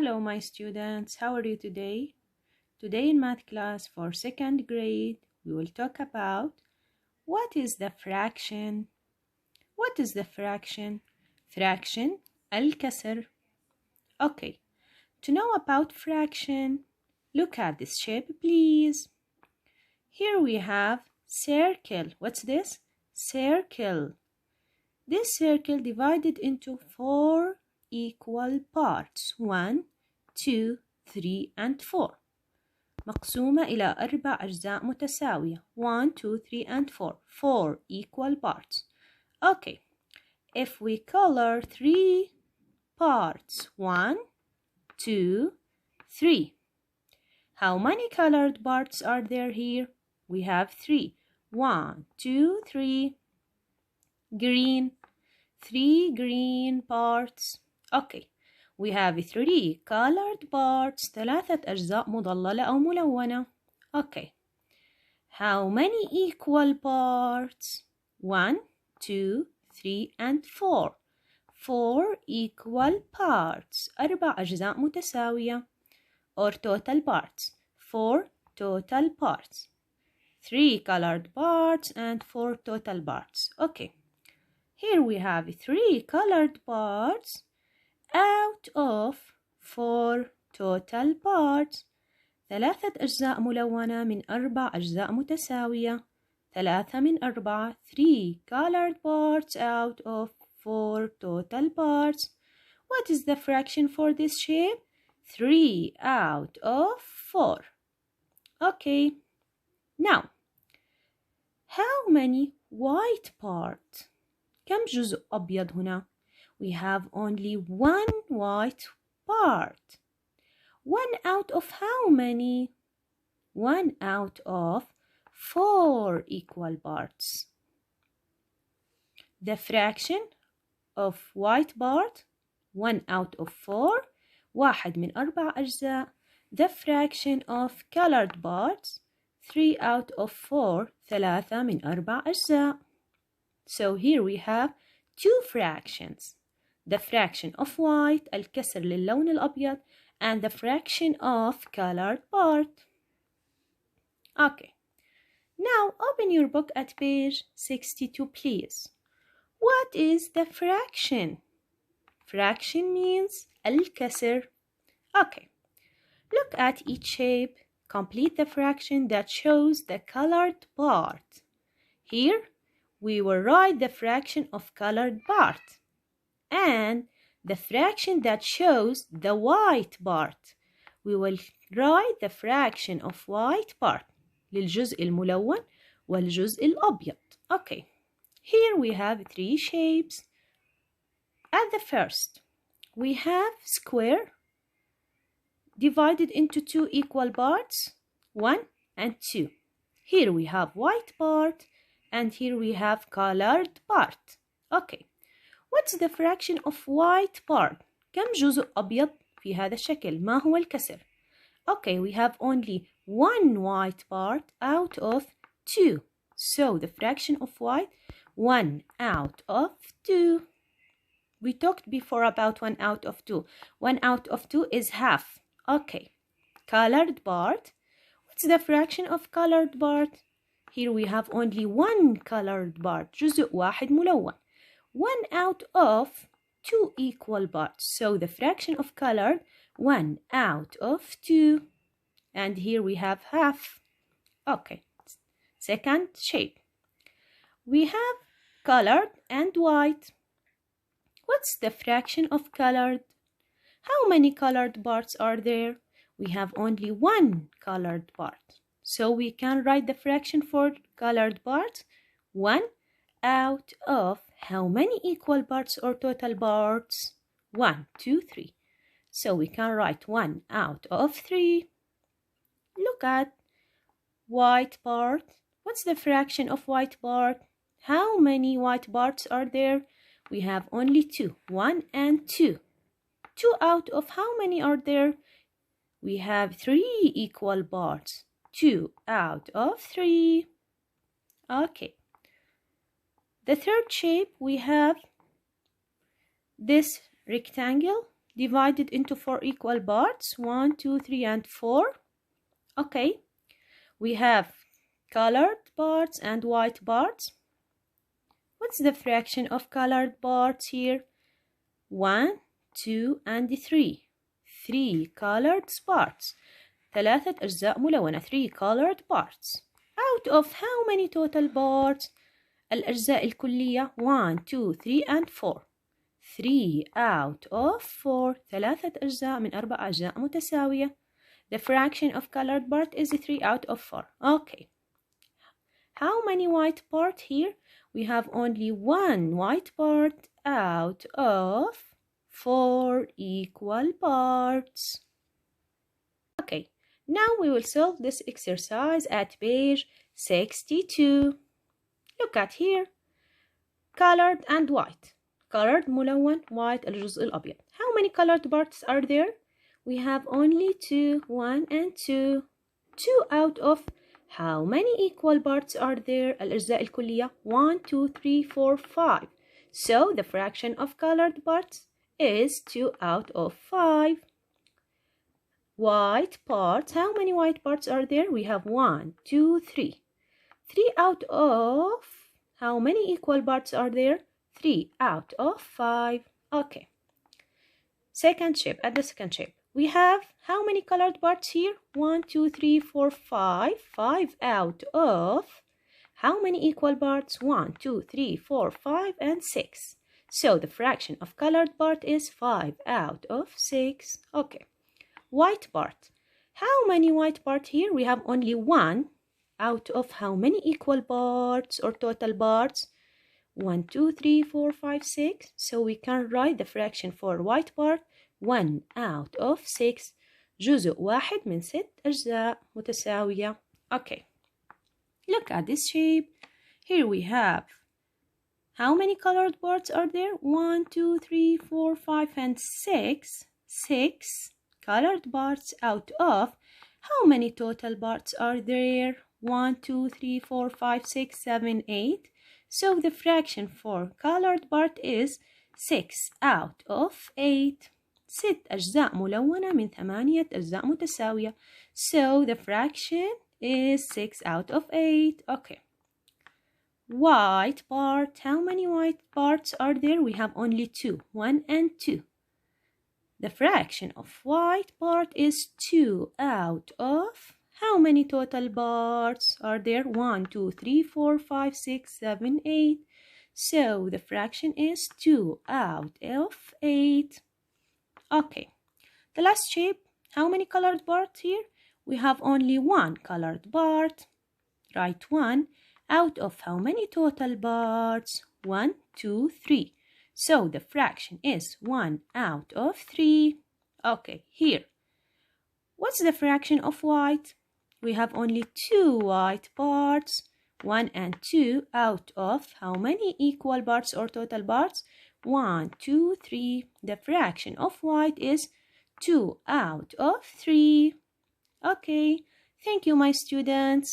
Hello my students, how are you today? Today in math class for second grade, we will talk about what is the fraction? What is the fraction? Fraction, الكسر. Okay, to know about fraction, look at this shape please. Here we have circle. What's this? Circle. This circle divided into 4 equal parts 1, 2, 3 and 4 مقسومة إلى 4 أجزاء متساوية 1, 2, 3 and 4 equal parts. Okay, if we color 3 parts 1, 2, 3, how many colored parts are there here? We have 3. 1, 2, 3. Green, 3 green parts. Okay, we have 3 colored parts, 3 أجزاء مضللة أو ملونة. Okay, how many equal parts? 1, 2, 3 and 4. 4 equal parts, 4 أجزاء متساوية. Or total parts, 4 total parts. 3 colored parts and 4 total parts. Okay. Here we have 3 colored parts out of 4 total parts. 3 أجزاء ملونة من 4 أجزاء متساوية. 3 من 4. 3 colored parts out of 4 total parts. What is the fraction for this shape? 3 out of 4. Okay. Now, how many white parts? كم جزء أبيض هنا؟ We have only 1 white part. 1 out of how many? 1 out of 4 equal parts. The fraction of white part 1 out of 4. 1 من 4 أجزاء. The fraction of colored parts 3 out of 4. 3 من 4 أجزاء. So here we have 2 fractions. The fraction of white, الكسر للون الأبيض, and the fraction of colored part. Okay. Now open your book at page 62, please. What is the fraction? Fraction means الكسر. Okay. Look at each shape. Complete the fraction that shows the colored part. Here, we will write the fraction of colored part and the fraction that shows the white part. We will write the fraction of white part للجزء الملون والجزء الأبيض. Okay, here we have 3 shapes. At the first, we have square divided into 2 equal parts, 1 and 2. Here we have white part and here we have colored part. Okay, what's the fraction of white part? كم جزء أبيض في هذا الشكل؟ ما هو الكسر؟ Okay, we have only 1 white part out of 2. So the fraction of white, 1 out of 2. We talked before about 1 out of 2. 1 out of 2 is half. Okay, colored part. What's the fraction of colored part? Here we have only 1 colored part, جزء واحد ملون. 1 out of 2 equal parts. So the fraction of colored, 1 out of 2. And here we have half. Okay, second shape. We have colored and white. What's the fraction of colored? How many colored parts are there? We have only 1 colored part. So we can write the fraction for colored parts. 1 out of how many equal parts or total parts? 1, 2, 3. So we can write 1 out of 3. Look at white part. What's the fraction of white part? How many white parts are there? We have only 2, 1 and 2. 2 out of how many are there? We have 3 equal parts. 2 out of 3. Okay. The third shape, we have this rectangle divided into 4 equal parts. 1, 2, 3, and 4. Okay. We have colored parts and white parts. What's the fraction of colored parts here? 1, 2, and 3. 3 colored parts. 3 أجزاء ملونة. 3 colored parts. Out of how many total parts? الأجزاء الكلية 1, 2, 3, and 4. 3 out of 4. 3 أجزاء من 4 أجزاء متساوية. The fraction of colored part is 3 out of 4. Okay. How many white part here? We have only 1 white part out of 4 equal parts. Okay. Now we will solve this exercise at page 62. Look at here. Colored and white. Colored ملون, white الجزء الأبيض. How many colored parts are there? We have only 2, 1 and 2. 2 out of how many equal parts are there? الأجزاء الكلية 1, 2, 3, 4, 5. So the fraction of colored parts is 2 out of 5. White parts. How many white parts are there? We have 1, 2, 3. 3 out of how many equal parts are there? 3 out of 5. Okay. Second shape. At the second shape, we have how many colored parts here? 1, 2, 3, 4, 5. 5 out of how many equal parts? 1, 2, 3, 4, 5, and 6. So the fraction of colored part is 5 out of 6. Okay. White part. How many white part here? We have only 1 out of how many equal parts or total parts? 1, 2, 3, 4, 5, 6. So we can write the fraction for white part 1 out of 6. جزء واحد من 6 أجزاء متساوية. Okay. Look at this shape. Here we have how many colored parts are there? 1, 2, 3, 4, 5, and 6. 6 colored parts out of how many total parts are there? 1, 2, 3, 4, 5, 6, 7, 8. So the fraction for colored part is 6 out of 8. 6 أجزاء ملونة من 8 أجزاء متساوية. So the fraction is 6 out of 8. Okay. White part. How many white parts are there? We have only 2. 1 and 2. The fraction of white part is 2 out of how many total parts are there? 1, 2, 3, 4, 5, 6, 7, 8. So the fraction is 2 out of 8. Okay. The last shape. How many colored parts here? We have only 1 colored part. Write 1 out of how many total parts? 1, 2, 3. So the fraction is 1 out of 3. Okay, here. What's the fraction of white? We have only 2 white parts. 1 and 2 out of how many equal parts or total parts? 1, 2, 3. The fraction of white is 2 out of 3. Okay, thank you, my students.